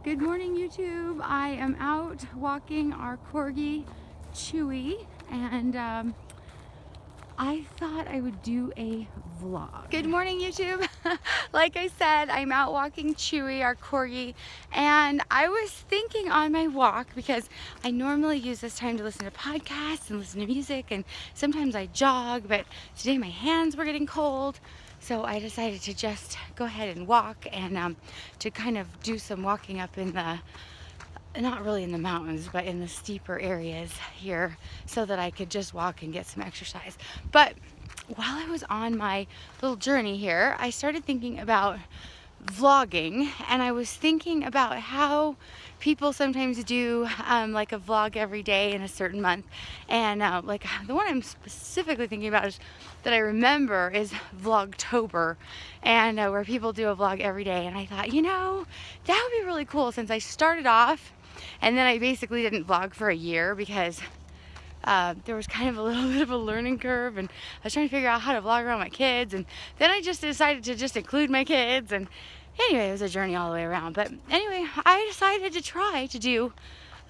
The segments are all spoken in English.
Good morning, YouTube. I am out walking our corgi, Chewy, and I thought I would do a vlog. Good morning, YouTube. Like I said, I'm out walking Chewy, our corgi, and I was thinking on my walk, because I normally use this time to listen to podcasts and listen to music, and sometimes I jog, but today my hands were getting cold. So I decided to just go ahead and walk and to kind of do some walking up in the, not really in the mountains, but in the steeper areas here so that I could just walk and get some exercise. But while I was on my little journey here, I started thinking about vlogging, and I was thinking about how people sometimes do like a vlog every day in a certain month, and like the one I'm specifically thinking about is that I remember is Vlogtober, and where people do a vlog every day. And I thought, you know, that would be really cool, since I started off and then I basically didn't vlog for a year because there was kind of a little bit of a learning curve, and I was trying to figure out how to vlog around my kids, and then I just decided to just include my kids, and anyway, it was a journey all the way around. But anyway, I decided to try to do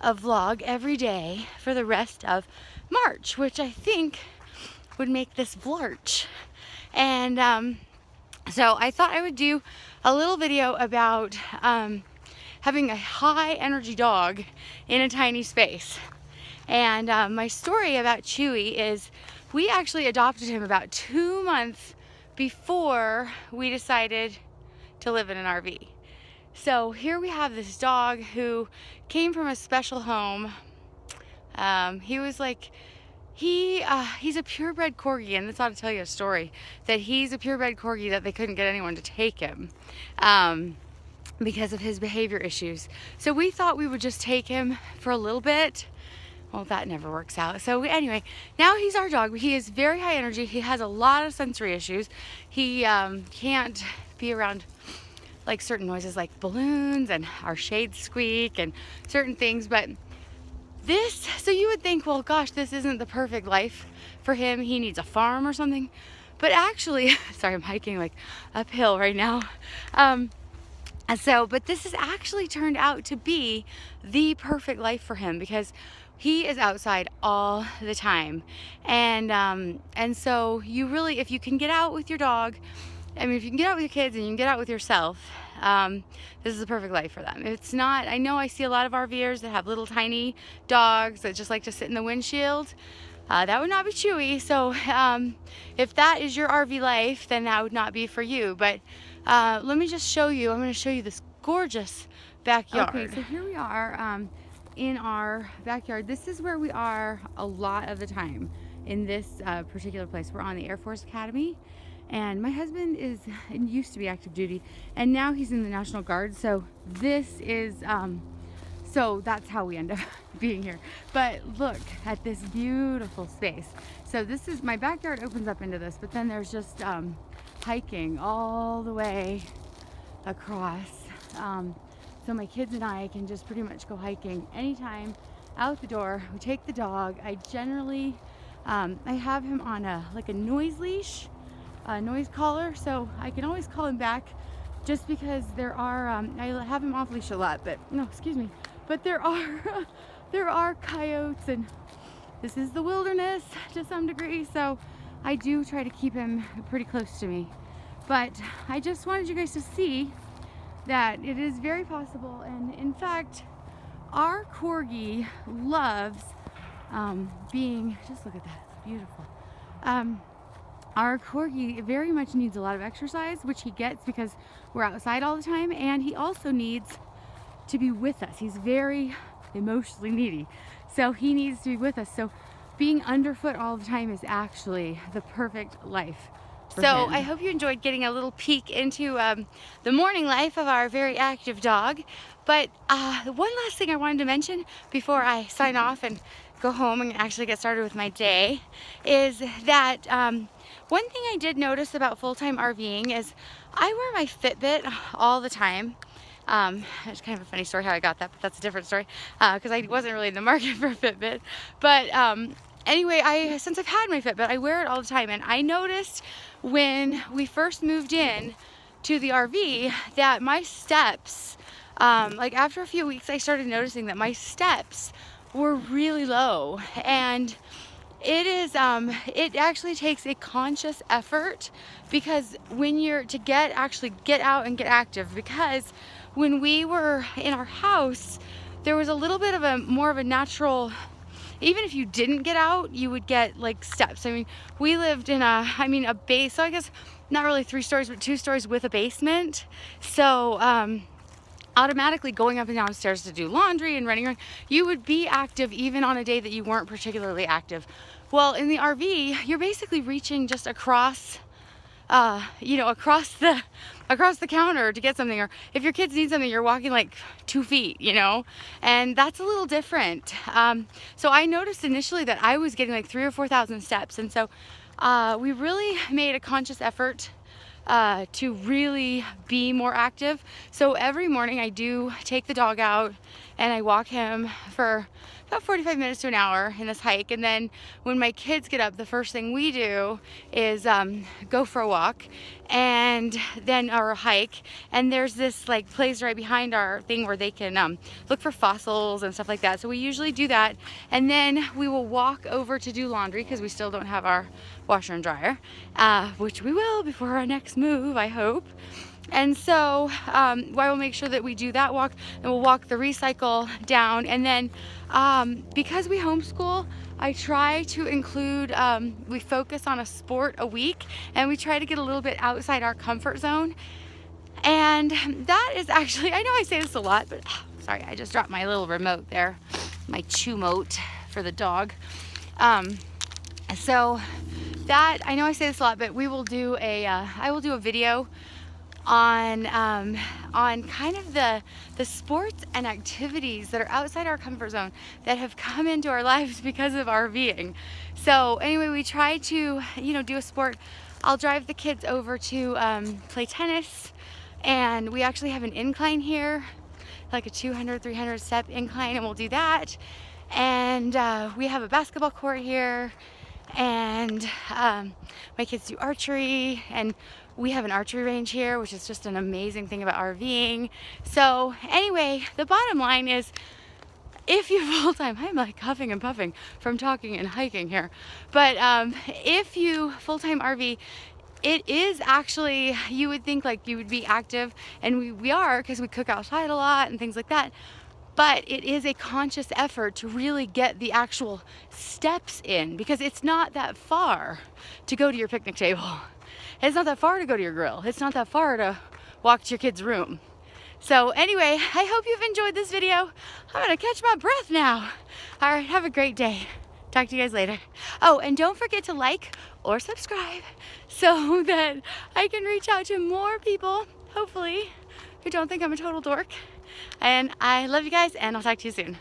a vlog every day for the rest of March, which I think would make this Vlarch. And so I thought I would do a little video about having a high energy dog in a tiny space. And my story about Chewy is we actually adopted him about 2 months before we decided to live in an RV. So here we have this dog who came from a special home. He was like, he's a purebred corgi, and this ought to tell you a story, that he's a purebred corgi that they couldn't get anyone to take him because of his behavior issues. So we thought we would just take him for a little bit. Well, that never works out. So anyway, now he's our dog. He is very high energy. He has a lot of sensory issues. He can't be around like certain noises like balloons and our shades squeak and certain things. But this, so you would think, well, gosh, this isn't the perfect life for him. He needs a farm or something. But actually, sorry, I'm hiking like uphill right now. But this has actually turned out to be the perfect life for him, because he is outside all the time. And so you really, if you can get out with your dog, I mean, if you can get out with your kids and you can get out with yourself, this is the perfect life for them. It's not, I know I see a lot of RVers that have little tiny dogs that just like to sit in the windshield. That would not be Chewy. So if that is your RV life, then that would not be for you. But let me just show you, I'm going to show you this gorgeous backyard. Okay, so here we are in our backyard. This is where we are a lot of the time in this particular place. We're on the Air Force Academy, and my husband used to be active duty, and now he's in the National Guard. So this is so that's how we end up being here. But look at this beautiful space. So this is, my backyard opens up into this, but then there's just hiking all the way across. So my kids and I can just pretty much go hiking anytime out the door. We take the dog. I generally, I have him on a noise leash, a noise collar, so I can always call him back, just because there are, I have him off leash a lot, but no, excuse me, but there are coyotes, and this is the wilderness to some degree, so I do try to keep him pretty close to me. But I just wanted you guys to see that it is very possible, and in fact, our corgi loves being, just look at that, it's beautiful. Our corgi very much needs a lot of exercise, which he gets because we're outside all the time, and he also needs to be with us. He's very emotionally needy, so he needs to be with us. So being underfoot all the time is actually the perfect life. So I hope you enjoyed getting a little peek into the morning life of our very active dog. But one last thing I wanted to mention before I sign off and go home and actually get started with my day is that one thing I did notice about full-time RVing is I wear my Fitbit all the time. It's kind of a funny story how I got that, but that's a different story, because I wasn't really in the market for a Fitbit. But anyway, since I've had my Fitbit, I wear it all the time, and I noticed when we first moved in to the RV that my steps like after a few weeks, I started noticing that my steps were really low, and it is it actually takes a conscious effort, because when you're to actually get out and get active, because when we were in our house, there was a little bit of a more of a natural, even if you didn't get out, you would get like steps. I mean, we lived in a base, so I guess not really 3 stories, but 2 stories with a basement. So automatically going up and downstairs to do laundry and running around, you would be active even on a day that you weren't particularly active. Well, in the RV, you're basically reaching just across across the counter to get something, or if your kids need something, you're walking like 2 feet, and that's a little different. So I noticed initially that I was getting like 3,000 or 4,000 steps, and so we really made a conscious effort to really be more active. So every morning I do take the dog out and I walk him for about 45 minutes to an hour in this hike, and then when my kids get up, the first thing we do is go for a walk and then or a hike, and there's this like place right behind our thing where they can look for fossils and stuff like that. So we usually do that, and then we will walk over to do laundry because we still don't have our washer and dryer, which we will before our next move, I hope. And so I will make sure that we do that walk, and we'll walk the recycle down. And then because we homeschool, I try to include, we focus on a sport a week, and we try to get a little bit outside our comfort zone. And that is actually, I know I say this a lot, but sorry, I just dropped my little remote there, my chew-mote for the dog. So that, I know I say this a lot, but we will do I will do a video on kind of the sports and activities that are outside our comfort zone that have come into our lives because of RVing. So anyway, we try to do a sport. I'll drive the kids over to play tennis, and we actually have an incline here, like a 200-300 step incline, and we'll do that. And we have a basketball court here, and my kids do archery, and we have an archery range here, which is just an amazing thing about RVing. So anyway, the bottom line is, if you full-time, I'm like huffing and puffing from talking and hiking here, but if you full-time RV, it is actually, you would think like you would be active, and we are, because we cook outside a lot and things like that. But it is a conscious effort to really get the actual steps in, because it's not that far to go to your picnic table. It's not that far to go to your grill. It's not that far to walk to your kid's room. So anyway, I hope you've enjoyed this video. I'm gonna catch my breath now. All right, have a great day. Talk to you guys later. Oh, and don't forget to like or subscribe so that I can reach out to more people, hopefully, who don't think I'm a total dork. And I love you guys, and I'll talk to you soon.